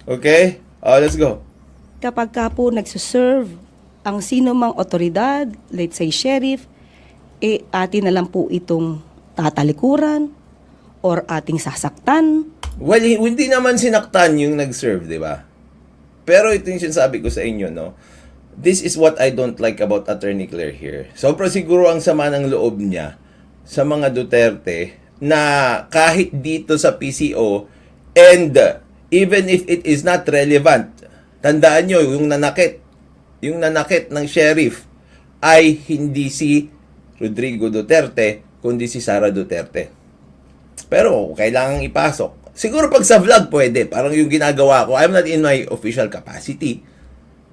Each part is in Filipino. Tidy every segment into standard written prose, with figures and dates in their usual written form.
Okay? Oh, let's go. Kapag ka po nagsuserve ang sino mang otoridad, let's say sheriff, atin na lang po itong tatalikuran or ating sasaktan. Well, hindi naman sinaktan yung nag-serve, di ba? Pero ito yung sinasabi ko sa inyo, no? This is what I don't like about Attorney Claire here. Sobra siguro ang sama ng loob niya sa mga Duterte na kahit dito sa PCO and even if it is not relevant, tandaan nyo, yung nanakit ng sheriff ay hindi si Rodrigo Duterte, kundi si Sara Duterte. Pero kailangan ipasok. Siguro pag sa vlog pwede, parang yung ginagawa ko, I'm not in my official capacity.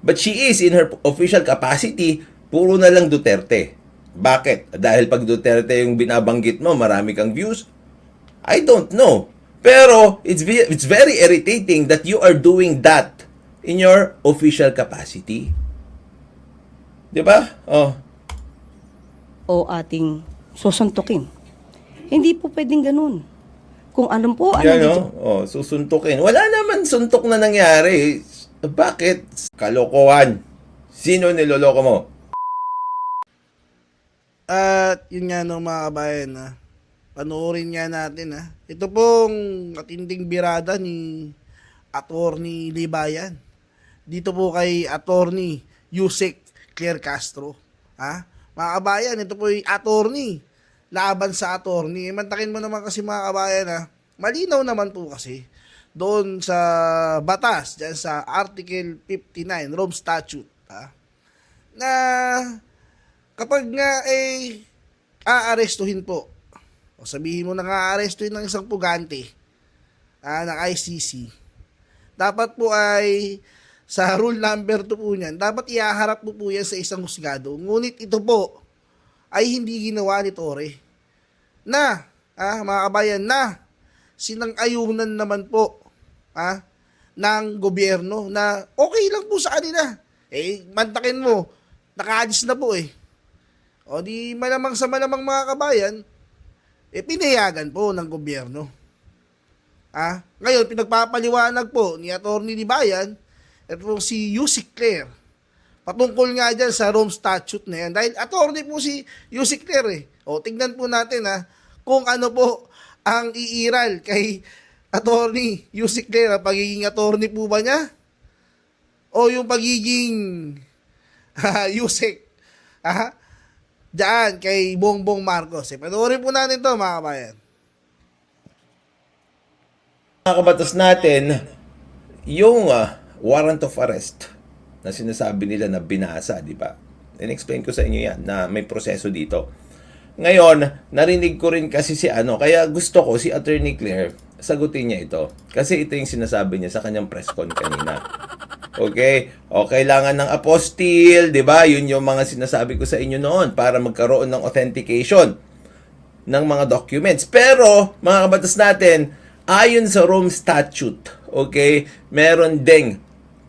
But she is in her official capacity, puro na lang Duterte. Bakit? Dahil pag Duterte yung binabanggit mo, marami kang views? I don't know. Pero it's very irritating that you are doing that in your official capacity. 'Di ba? Oh. O ating susuntukin. Hindi po pwedeng ganun. Kung anong po, ano Yan, dito. oh, susuntukin. Wala naman suntok na nangyari. Bakit? Kalokohan. Sino niloloko mo? At yun nga no mga kabayan, panoorin nga natin ito pong matinding birada ni Attorney Libayan. Dito po kay Attorney Yusek Claire Castro. Mga kabayan, ito po yung attorney. Laban sa attorney. Mantakin mo naman kasi mga kabayan malinaw naman po kasi doon sa batas, dyan sa Article 59, Rome Statute, na kapag nga aarestuhin po, o sabihin mo na nga aarestuhin ng isang pugante ng ICC, dapat po ay sa rule number 2 po niyan, dapat iaharap po yan sa isang husgado. Ngunit ito po ay hindi ginawa ni Torre. Mga kabayan, na sinang-ayunan naman po ng gobyerno na okay lang po sa kanila. Mantakin mo, nakaalis na po O di malamang sa malamang mga kabayan, pinayagan po ng gobyerno. Ngayon, pinagpapaliwanag po ni Attorney Libayan, ito po si Yusek Claire, patungkol nga dyan sa Rome Statute na yan. Dahil attorney po si Yusek Claire O tingnan po natin kung ano po ang iiral kay Attorney Yusek Claire. Pagiging attorney po ba niya? O yung pagiging Yusek dyan kay Bongbong Marcos. Panoorin po natin to mga kabayan. Mga kabatas natin, yung warrant of arrest na sinasabi nila na binasa, di ba? In-explain ko sa inyo yan na may proseso dito. Ngayon, narinig ko rin kasi kaya gusto ko si Attorney Claire, sagutin niya ito. Kasi ito yung sinasabi niya sa kanyang press con kanina. Okay? O kailangan ng apostille, di ba? Yun yung mga sinasabi ko sa inyo noon para magkaroon ng authentication ng mga documents. Pero, mga kabatas natin, ayon sa Rome Statute, okay, meron ding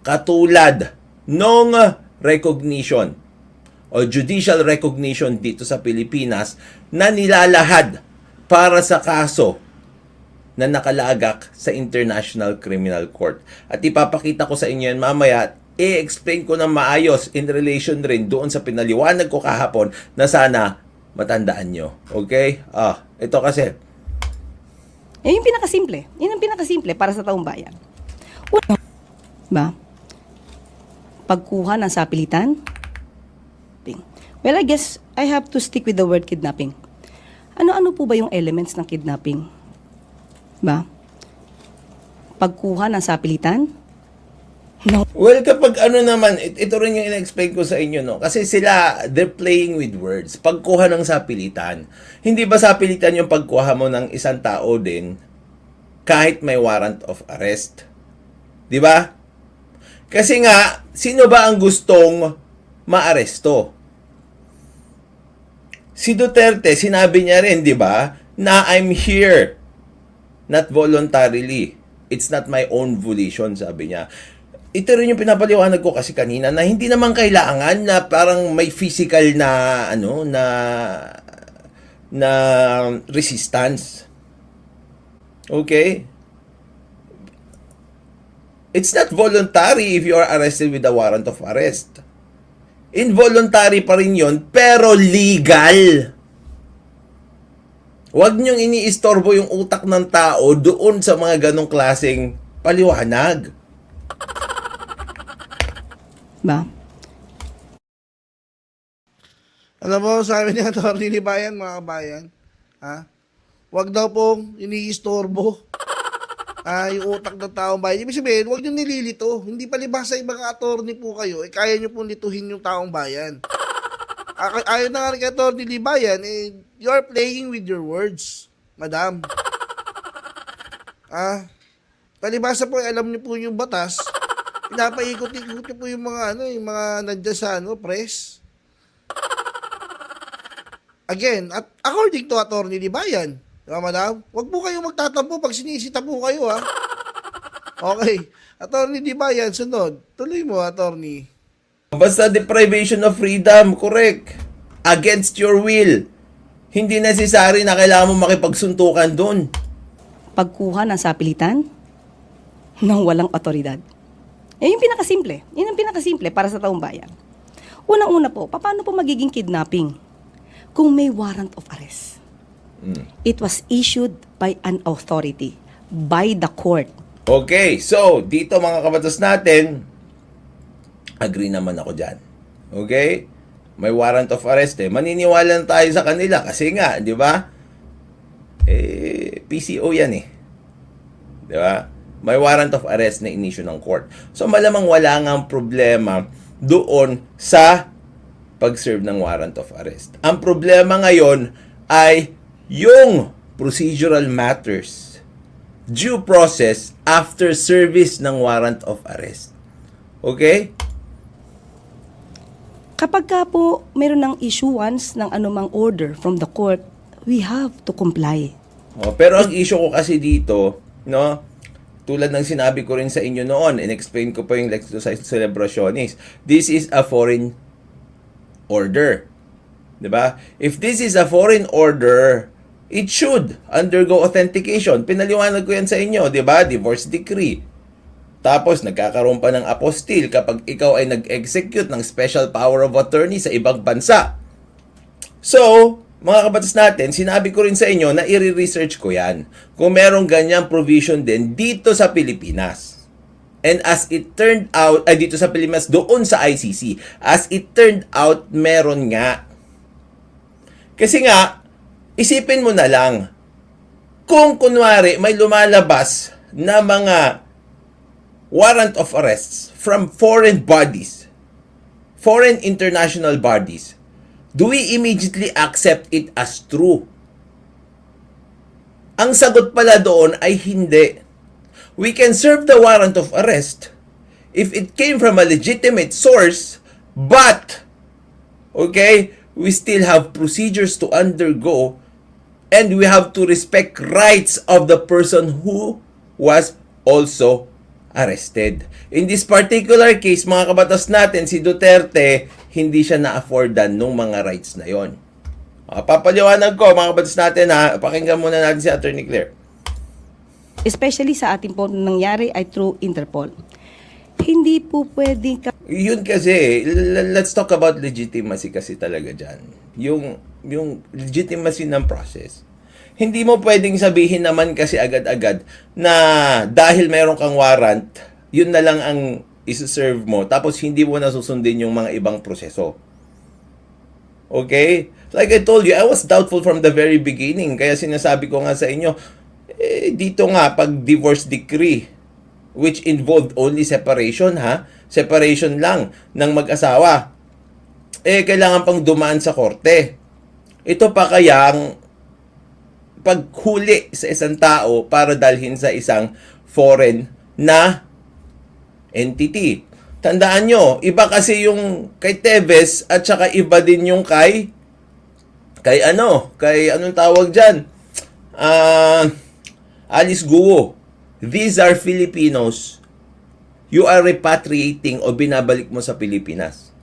katulad nung recognition o judicial recognition dito sa Pilipinas na nilalahad para sa kaso na nakalagak sa International Criminal Court. At ipapakita ko sa inyo yan mamaya, i-explain ko ng maayos in relation rin doon sa pinaliwanag ko kahapon na sana matandaan nyo. Okay? Ito kasi. Yung pinakasimple. Yun ang pinakasimple para sa taong bayan. Ba? Pagkuha ng sapilitan. Well, I guess I have to stick with the word kidnapping. Ano-ano po ba yung elements ng kidnapping? Ba? Pagkuha ng sapilitan? No. Well, kapag naman, ito rin yung in-explain ko sa inyo, no? Kasi they're playing with words. Pagkuha ng sapilitan. Hindi ba sapilitan yung pagkuha mo ng isang tao din kahit may warrant of arrest? Di ba? Kasi nga, sino ba ang gustong maaresto? Si Duterte, sinabi niya rin, di ba, na I'm here, not voluntarily. It's not my own volition, sabi niya. Ito rin yung pinapaliwanag ko kasi kanina na hindi naman kailangan na parang may physical na na resistance. Okay? It's not voluntary if you are arrested with a warrant of arrest. Involuntary pa rin yun, pero legal. Huwag niyong iniistorbo yung utak ng tao doon sa mga ganong klaseng paliwanag. Ba? Ano po sabi ni Atty. Libayan, mga kabayan? Ha? Huwag daw pong iniistorbo yung utak ng taong bayan. Ibig sabihin, huwag nyo nililito. Hindi palibhasa ibang attorney po kayo, kaya nyo pong lituhin yung taong bayan. Ayon na nga kay Atty. Libayan, you're playing with your words, madam. Palibhasa po, alam nyo po yung batas, pinapaikot-ikot nyo po yung mga, yung mga nandiyan sa, press. Again, at according to Atty. Libayan, diba, madam? Huwag po kayo magtatampo pag sinisita po kayo, ha? Okay. Atty. Libayan, sunod. Tuloy mo, attorney. Basta deprivation of freedom, correct. Against your will. Hindi necessary na kailangan mo makipagsuntukan doon. Pagkuha ng sapilitan ng walang otoridad. Yan yung pinakasimple. Yan ang pinakasimple para sa taong bayan. Unang-una po, paano po magiging kidnapping kung may warrant of arrest? It was issued by an authority, by the court. Okay, so dito mga kabatas natin, agree naman ako dyan. Okay? May warrant of arrest eh. Maniniwala na tayo sa kanila kasi nga, di ba? PCO yan eh. Di ba? May warrant of arrest na inisyu ng court. So malamang wala nga problema doon sa pag-serve ng warrant of arrest. Ang problema ngayon ay yung procedural matters, due process after service ng warrant of arrest. Okay? Kapag ka po meron ng issuance ng anumang order from the court, we have to comply. Pero ang issue ko kasi dito, no, tulad ng sinabi ko rin sa inyo noon, in-explain ko pa yung Lex Celebracionis, this is a foreign order. Diba? If this is a foreign order, it should undergo authentication. Pinaliwanag ko yan sa inyo, diba? Divorce decree. Tapos, nagkakaroon pa ng apostille kapag ikaw ay nag-execute ng special power of attorney sa ibang bansa. So, mga kabatas natin, sinabi ko rin sa inyo na i-research ko yan. Kung merong ganyang provision din dito sa Pilipinas. And as it turned out, dito sa Pilipinas, doon sa ICC. As it turned out, meron nga. Kasi nga, isipin mo na lang, kung kunwari may lumalabas na mga warrant of arrests from foreign bodies, foreign international bodies, do we immediately accept it as true? Ang sagot pala doon ay hindi. We can serve the warrant of arrest if it came from a legitimate source, but, okay, we still have procedures to undergo and we have to respect rights of the person who was also arrested. In this particular case, mga kabatas natin, si Duterte, hindi siya na-affordan nung mga rights na yon. Papaliwanag ko, mga kabatas natin, pakinggan muna natin si Attorney Claire. Especially sa ating po nangyari ay through Interpol. Hindi po pwedeng Yun kasi, let's talk about legitimacy kasi talaga dyan. Yung legitimacy ng process. Hindi mo pwedeng sabihin naman kasi agad-agad na dahil meron kang warrant, yun na lang ang isi-serve mo, tapos hindi mo nasusundin yung mga ibang proseso. Okay? Like I told you, I was doubtful from the very beginning. Kaya sinasabi ko nga sa inyo, dito nga, pag divorce decree, which involved only separation, separation lang ng mag-asawa, kailangan pang dumaan sa korte. Ito pa kayang paghuli sa isang tao para dalhin sa isang foreign na entity. Tandaan nyo, iba kasi yung kay Teves at saka iba din yung kay anong tawag dyan? Alice Guo. These are Filipinos. You are repatriating o binabalik mo sa Pilipinas.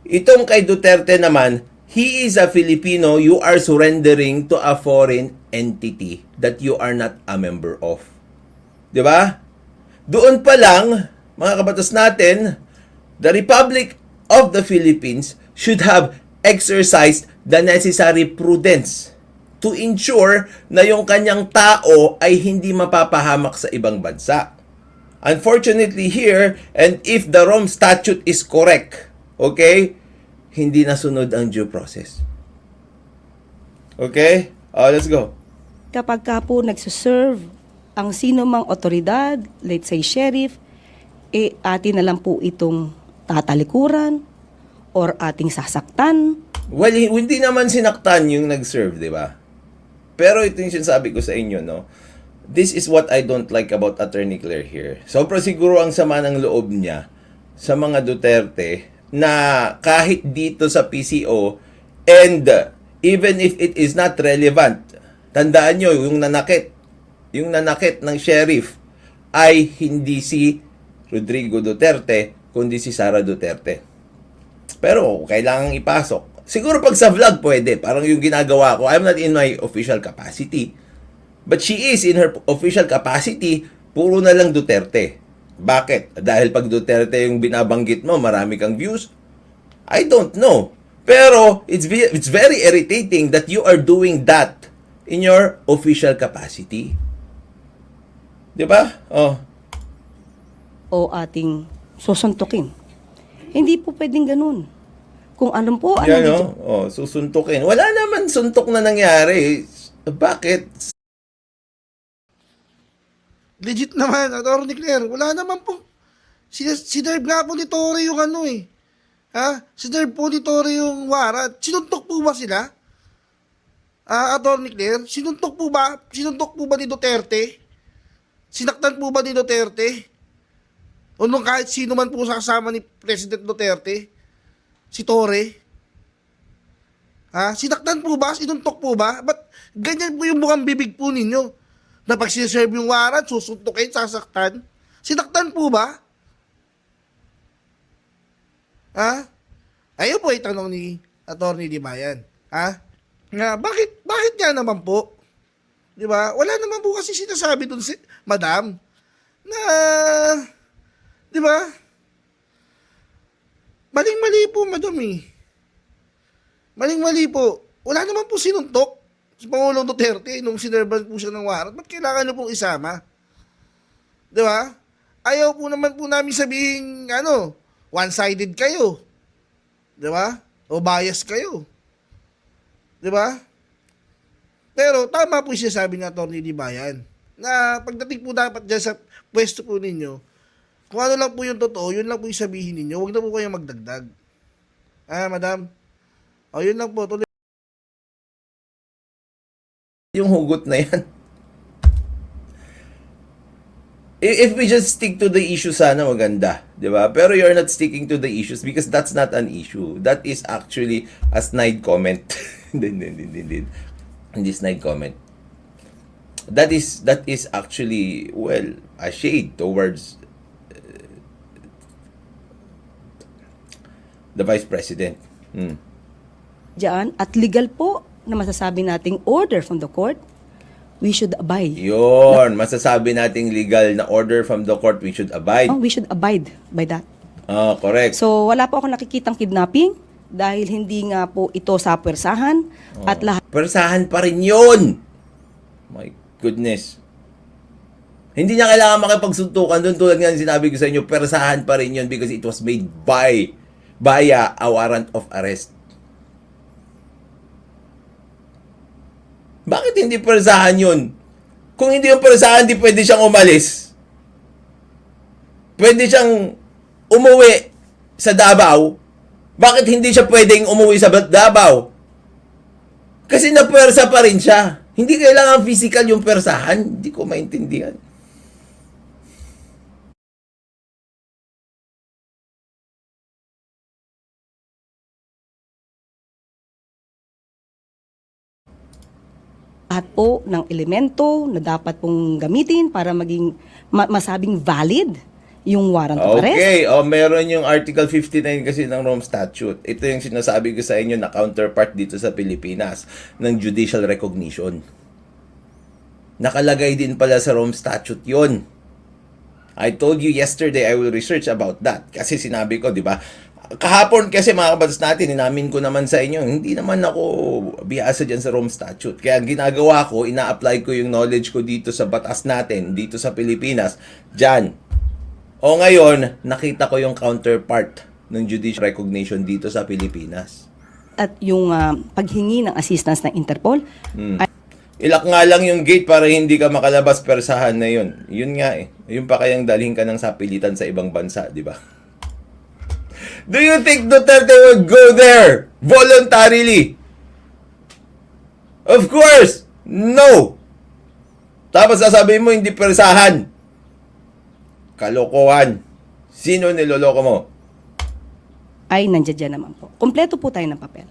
Itong kay Duterte naman, he is a Filipino, you are surrendering to a foreign entity that you are not a member of. 'Di ba? Doon pa lang, mga kabatas natin, the Republic of the Philippines should have exercised the necessary prudence to ensure na yung kanyang tao ay hindi mapapahamak sa ibang bansa. Unfortunately here, and if the Rome Statute is correct, okay, hindi nasunod ang due process. Okay? Let's go. Kapag ka po nagsuserve ang sino mang otoridad, let's say sheriff, atin na lang po itong tatalikuran or ating sasaktan. Well, hindi naman sinaktan yung nag-serve, di ba? Pero ito yung sinasabi ko sa inyo, no? This is what I don't like about Attorney Claire here. Sobra siguro ang sama ng loob niya sa mga Duterte na kahit dito sa PCO and even if it is not relevant, tandaan nyo, yung nanakit ng sheriff ay hindi si Rodrigo Duterte, kundi si Sara Duterte. Pero kailangang ipasok. Siguro pag sa vlog pwede, parang yung ginagawa ko, I'm not in my official capacity. But she is in her official capacity, puro na lang Duterte. Bakit? Dahil pag Duterte yung binabanggit mo, marami kang views? I don't know. Pero it's very irritating that you are doing that in your official capacity. 'Di ba? O ating susuntukin. Hindi po pwedeng ganun. Kung ano po, Yan, susuntukin. Wala naman suntok na nangyari. Bakit? Legit naman, Attorney Claire. Wala naman po. Sinerve nga po ni Torre yung ano eh. Ha? Sinerve po ni Torre yung warrant. Sinuntok po ba sila? Attorney Claire? Sinuntok po ba? Sinuntok po ba ni Duterte? Sinaktan po ba ni Duterte? O nung kahit sino man po sa kasama ni President Duterte? Si Torre? Sinaktan po ba? Sinuntok po ba? Ba't ganyan po yung mukhang bibig po ninyo? Na pag sineserve yung warrant, susuntokin, sasaktan? Sinaktan po ba? Ayun po itanong ni Attorney Libayan. Bakit nga naman po? Di ba? Wala naman po kasi sinasabi dun si Madam na, di ba? Maling-mali po, Madam eh. Maling-mali po. Wala naman po sinuntok si Pangulong Duterte nung sinerban po siya ng warrant. Ba't kailangan nyo pong isama? Di ba? Ayaw po naman po namin sabihin, one-sided kayo. Di ba? O bias kayo. Di ba? Pero tama po siya sabi ng Atty. Libayan na pagdating po dapat dyan sa pwesto po ninyo, kung ano lang po yung totoo, yun lang po yung sabihin ninyo. Huwag na po kayong magdagdag. Madam? Yun lang po. Tuloy. Yung hugot na yan. If we just stick to the issue, sana maganda. Di ba? Pero you're not sticking to the issues because that's not an issue. That is actually a snide comment. Hindi snide comment. That is actually, well, a shade towards the Vice President. Diyan, at legal po na masasabi nating order from the court, we should abide. Yun, masasabi nating legal na order from the court, we should abide. We should abide by that. Correct. So, wala po ako nakikitang kidnapping dahil hindi nga po ito sa pwersahan at lahat. Pwersahan pa rin yun! My goodness. Hindi niya kailangan makipagsuntukan doon tulad nga sinabi ko sa inyo, pwersahan pa rin yun because it was made via a warrant of arrest. Bakit hindi pwersahan yun? Kung hindi yung pwersahan, di pwede siyang umalis. Pwede siyang umuwi sa Davao. Bakit hindi siya pwedeng umuwi sa Davao? Kasi napwersa pa rin siya. Hindi kailangan physical yung pwersahan. Hindi ko maintindihan. Lahat po ng elemento na dapat pong gamitin para maging masabing valid yung warrant of arrest. Okay, meron yung Article 59 kasi ng Rome Statute. Ito yung sinasabi ko sa inyo na counterpart dito sa Pilipinas ng judicial recognition. Nakalagay din pala sa Rome Statute yon. I told you yesterday I will research about that. Kasi sinabi ko, di ba? Kahapon kasi mga kabatas natin, inamin ko naman sa inyo, hindi naman ako biyasa dyan sa Rome Statute. Kaya ang ginagawa ko, ina-apply ko yung knowledge ko dito sa batas natin, dito sa Pilipinas, dyan. O ngayon, nakita ko yung counterpart ng judicial recognition dito sa Pilipinas. At yung paghingi ng assistance ng Interpol, Ilak nga lang yung gate para hindi ka makalabas, persahan na yun. Yun nga eh. Yun pa kayang dalhin ka ng sapilitan sa ibang bansa, di ba? Do you think Duterte would go there voluntarily? Of course! No! Tapos sasabihin mo, hindi persahan. Kalokohan. Sino niloloko mo? ay nandiyan dyan naman po. Kompleto po tayo ng papel.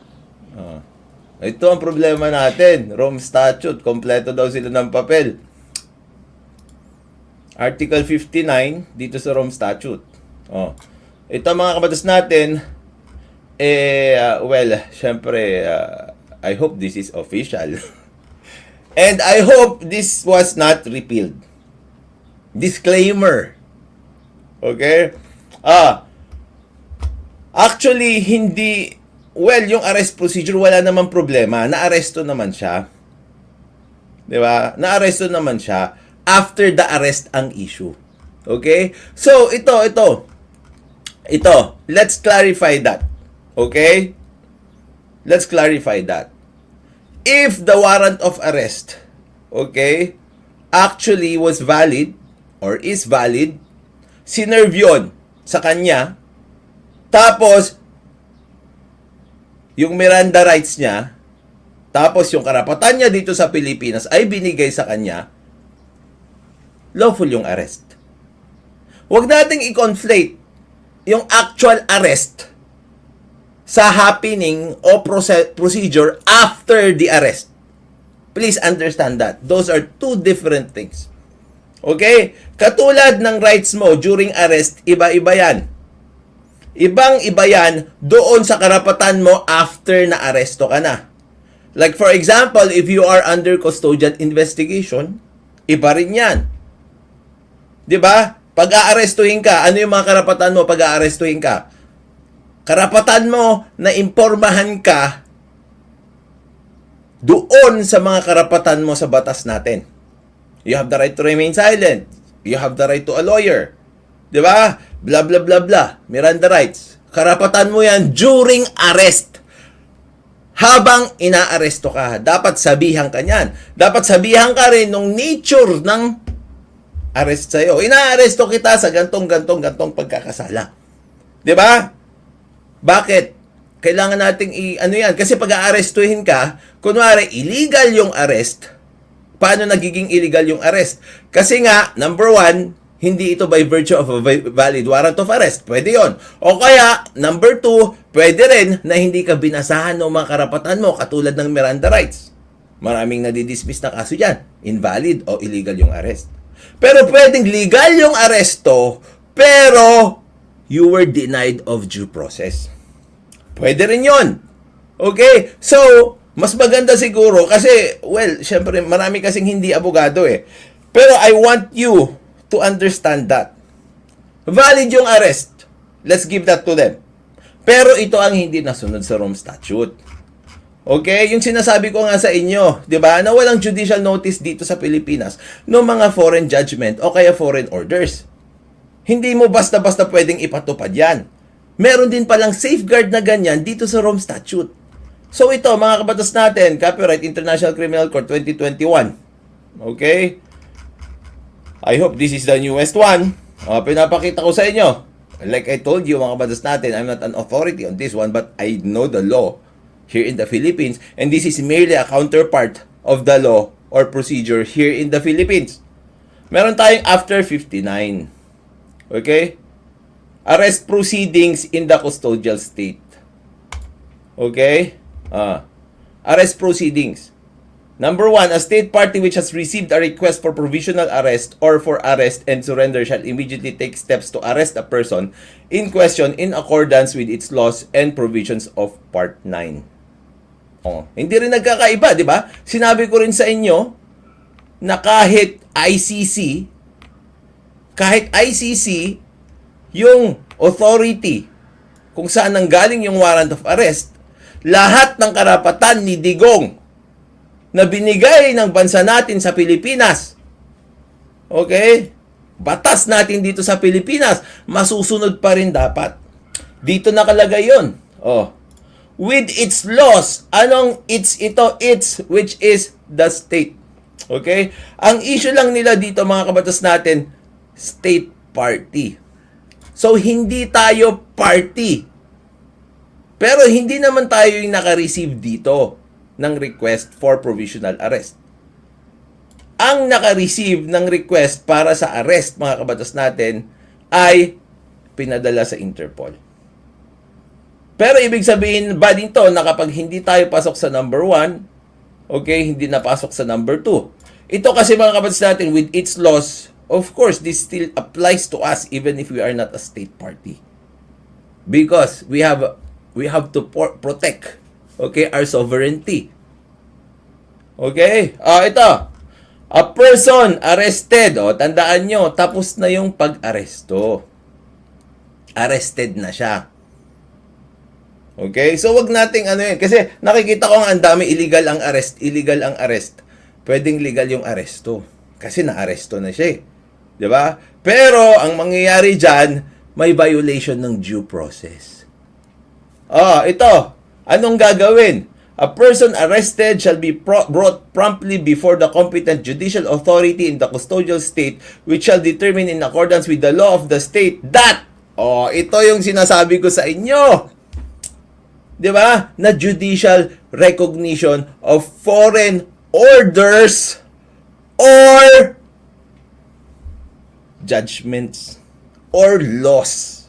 Ito ang problema natin. Rome Statute, kompleto daw sila ng papel. Article 59 dito sa Rome Statute. Ito mga kabatas natin, syempre, I hope this is official. And I hope this was not repealed. Disclaimer. Okay? Actually, hindi... Well, yung arrest procedure, wala namang problema. Naaresto naman siya. Di ba? Naaresto naman siya. After the arrest ang issue. Okay? So, ito. Let's clarify that. Okay? Let's clarify that. If the warrant of arrest, okay, actually was valid or is valid, sinerve yun sa kanya, tapos, yung Miranda rights niya, tapos yung karapatan niya dito sa Pilipinas ay binigay sa kanya, lawful yung arrest. Huwag nating i-conflate yung actual arrest sa happening o procedure after the arrest. Please understand that. Those are two different things. Okay? Katulad ng rights mo during arrest, iba-iba yan. Ibang-iba yan doon sa karapatan mo after na aresto ka na. Like for example, if you are under custodial investigation, iba rin yan. 'Di ba? Pag aarestuhin ka, ano yung mga karapatan mo pag aarestuhin ka? Karapatan mo na impormahan ka doon sa mga karapatan mo sa batas natin. You have the right to remain silent. You have the right to a lawyer. 'Di ba? Blah, blah, blah, blah. Miranda rights. Karapatan mo yan during arrest. Habang inaaresto ka. Dapat sabihan ka niyan. Dapat sabihan ka rin ng nature ng arrest sa'yo. Inaaresto kita sa gantong pagkakasala. Diba? Bakit? Kailangan nating yan. Kasi pag aarestuhin ka, kunwari, illegal yung arrest. Paano nagiging illegal yung arrest? Kasi nga, number one, hindi ito by virtue of a valid warrant of arrest. Pwede yon. O kaya, number two, pwede rin na hindi ka binasahan ng mga karapatan mo katulad ng Miranda rights. Maraming nadidismiss na kaso dyan. Invalid o illegal yung arrest. Pero pwedeng legal yung aresto, pero you were denied of due process. Pwede rin yon. Okay? So, mas maganda siguro kasi, well, syempre, marami kasing hindi abogado eh. Pero I want you to understand that. Valid yung arrest. Let's give that to them. Pero ito ang hindi nasunod sa Rome Statute. Okay? Yung sinasabi ko nga sa inyo, di ba, na walang judicial notice dito sa Pilipinas no mga foreign judgment o kaya foreign orders. Hindi mo basta-basta pwedeng ipatupad yan. Meron din palang safeguard na ganyan dito sa Rome Statute. So ito, mga kabatas natin, Copyright International Criminal Court 2021. Okay? I hope this is the newest one. Pinapakita ko sa inyo. Like I told you, mga kabatas natin, I'm not an authority on this one, but I know the law here in the Philippines, and this is merely a counterpart of the law or procedure here in the Philippines. Meron tayong after 59. Okay? Arrest proceedings in the custodial state. Okay? Arrest proceedings. Number one, a state party which has received a request for provisional arrest or for arrest and surrender shall immediately take steps to arrest a person in question in accordance with its laws and provisions of Part 9. Hindi rin nagkakaiba, di ba? Sinabi ko rin sa inyo na kahit ICC, kahit ICC, yung authority kung saan nanggaling yung warrant of arrest, lahat ng karapatan ni Digong na binigay ng bansa natin sa Pilipinas, okay, batas natin dito sa Pilipinas, masusunod pa rin dapat. Dito nakalagay yun. Oh. With its laws, anong its ito? Its, which is the state. Okay? Ang issue lang nila dito, mga kabatas natin, state party. So, hindi tayo party. Pero hindi naman tayo yung naka-receive dito ng request for provisional arrest. Ang naka-receive ng request para sa arrest, mga kabatas natin, ay pinadala sa Interpol. Pero ibig sabihin ba dito na kapag hindi tayo pasok sa number 1, okay, hindi napasok sa number 2. Ito kasi, mga kabatas natin, with its laws, of course, this still applies to us even if we are not a state party. Because we have to protect, okay, our sovereignty. Okay? Ito. A person arrested. Tandaan nyo, tapos na yung pag-aresto. Arrested na siya. Okay? So, wag nating ano yun. Kasi nakikita ko ang dami illegal ang arrest. Illegal ang arrest. Pwedeng legal yung aresto. Kasi na-aresto na siya eh. Diba? Pero, ang mangyayari dyan, may violation ng due process. Ito. Anong gagawin? A person arrested shall be brought promptly before the competent judicial authority in the custodial state which shall determine in accordance with the law of the state that, ito yung sinasabi ko sa inyo. Di ba? Na judicial recognition of foreign orders or judgments or laws.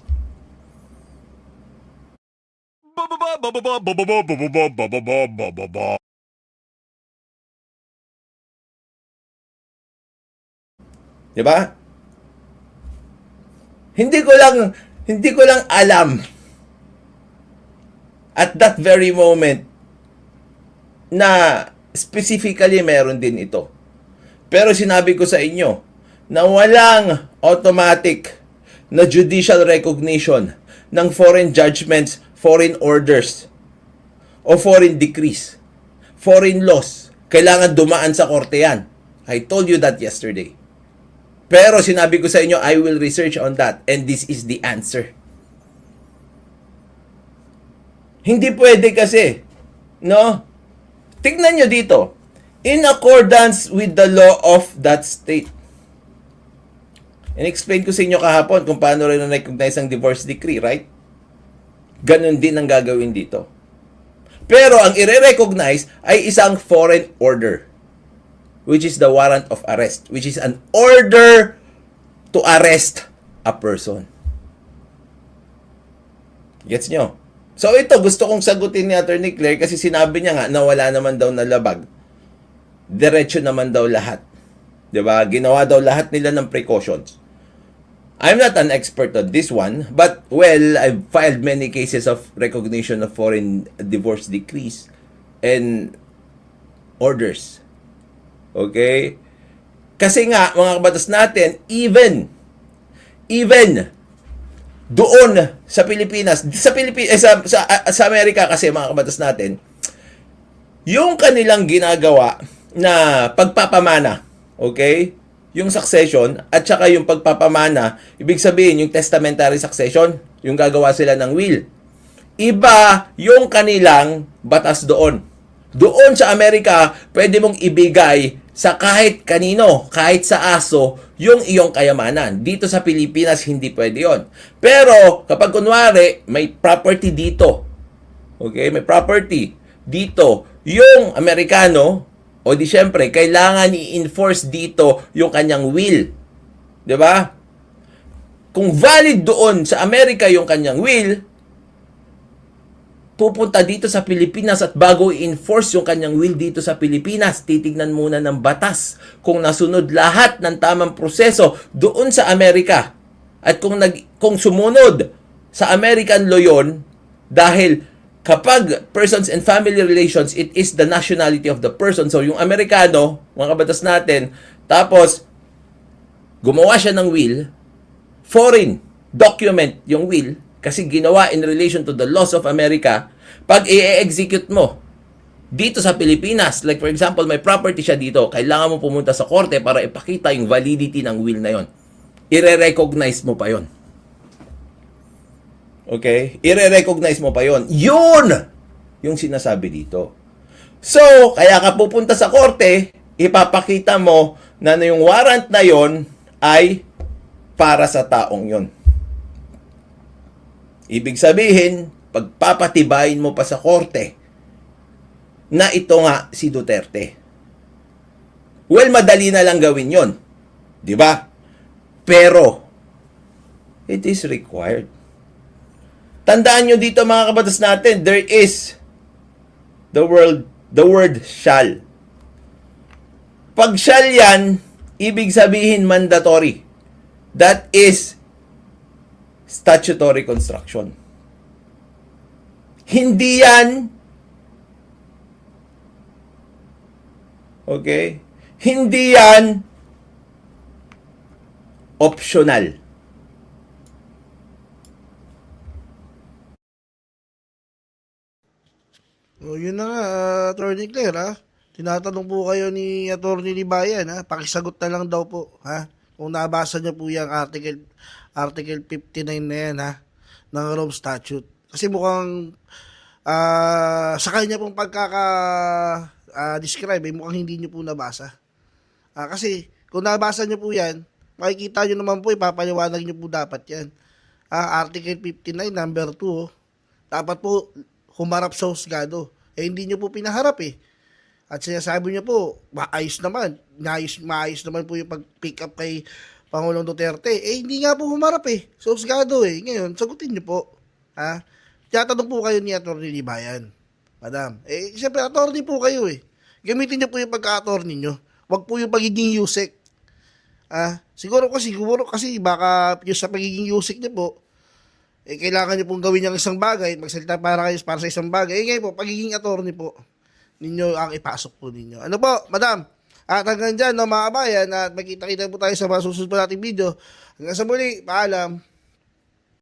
Di ba? Hindi ko lang alam at that very moment na specifically meron din ito. Pero sinabi ko sa inyo na walang automatic na judicial recognition ng foreign judgments, foreign orders, o foreign decrees, foreign laws. Kailangan dumaan sa korte yan. I told you that yesterday. Pero sinabi ko sa inyo, I will research on that and this is the answer. Hindi pwede kasi, no? Tignan nyo dito. In accordance with the law of that state. In-explain ko sa inyo kahapon kung paano rin na-recognize ang divorce decree, right? Ganon din ang gagawin dito. Pero ang i-recognize ay isang foreign order, which is the warrant of arrest, which is an order to arrest a person. Gets nyo? So ito, gusto kong sagutin ni Attorney Claire kasi sinabi niya nga na wala naman daw na labag. Diretso naman daw lahat. 'Di ba? Ginawa daw lahat nila ng precautions. I'm not an expert on this one, but well, I've filed many cases of recognition of foreign divorce decrees and orders. Okay? Kasi nga, mga kabatas natin, even doon sa Pilipinas, sa Amerika kasi, mga kabatas natin, yung kanilang ginagawa na pagpapamana, okay? Yung succession at saka yung pagpapamana, ibig sabihin yung testamentary succession, yung gagawa sila ng will. Iba yung kanilang batas doon. Doon sa Amerika, pwede mong ibigay sa kahit kanino, kahit sa aso, yung iyong kayamanan. Dito sa Pilipinas, hindi pwede yon. Pero, kapag kunwari, may property dito. Okay? May property dito. Yung Amerikano, o di syempre, kailangan i-enforce dito yung kanyang will. 'Di ba? Kung valid doon sa Amerika yung kanyang will, pupunta dito sa Pilipinas at bago i-enforce yung kanyang will dito sa Pilipinas, titignan muna ng batas kung nasunod lahat ng tamang proseso doon sa Amerika. At kung sumunod sa American law yun, dahil kapag persons and family relations, it is the nationality of the person. So, yung Amerikano, mga kabatas natin, tapos, gumawa siya ng will, foreign document yung will, kasi ginawa in relation to the laws of America, pag i-execute mo dito sa Pilipinas, like for example, may property siya dito, kailangan mo pumunta sa korte para ipakita yung validity ng will na yon. I-recognize mo pa yon. Okay? I-recognize mo pa yon. Yun! Yung sinasabi dito. So, kaya ka pupunta sa korte, ipapakita mo na yung warrant na yon ay para sa taong yon. Ibig sabihin, pagpapatibayin mo pa sa korte na ito nga si Duterte. Well, madali na lang gawin yon. Di ba? Pero, it is required. Tandaan nyo dito mga kabatas natin, there is the word shall. Pag shall yan, ibig sabihin mandatory. That is statutory construction. Hindi yan, okay? Hindi yan optional. O yun na nga, Attorney Claire, ha? Tinatanong po kayo ni Attorney Libayan, ha? Pakisagot na lang daw po, ha? Kung nabasa niyo po yung Article 59 na yan, ha? Ng Rome Statute. Kasi mukhang sa kanya pong describe, mukhang hindi niyo po nabasa. Kasi kung nabasa niyo po yan, makikita niyo naman po, ipapaliwanag niyo po dapat yan. Article 59, number 2, oh. Dapat po humarap sa husgado. Hindi nyo po pinaharap eh. At sinasabi nyo po, maayos naman. Maayos naman po yung pag-pick up kay Pangulong Duterte. Hindi nga po humarap eh. Sa husgado eh. Ngayon, sagutin nyo po. Tiyatanong po kayo ni Atty. Libayan. Madam. Siyempre, attorney po kayo eh. Gamitin nyo po yung pagka-attorney nyo. Huwag po yung pagiging yusek. Siguro kasi baka yung sa pagiging yusek nyo po, kailangan nyo pong gawin yung isang bagay, magsalita para sa isang bagay. Ngayon po, pagiging attorney po, ninyo ang ipasok po ninyo. Ano po, madam? At hanggang dyan, no, mga kabayan, at magkita-kita po tayo sa mga susunod po nating video. Hanggang sa muli, paalam.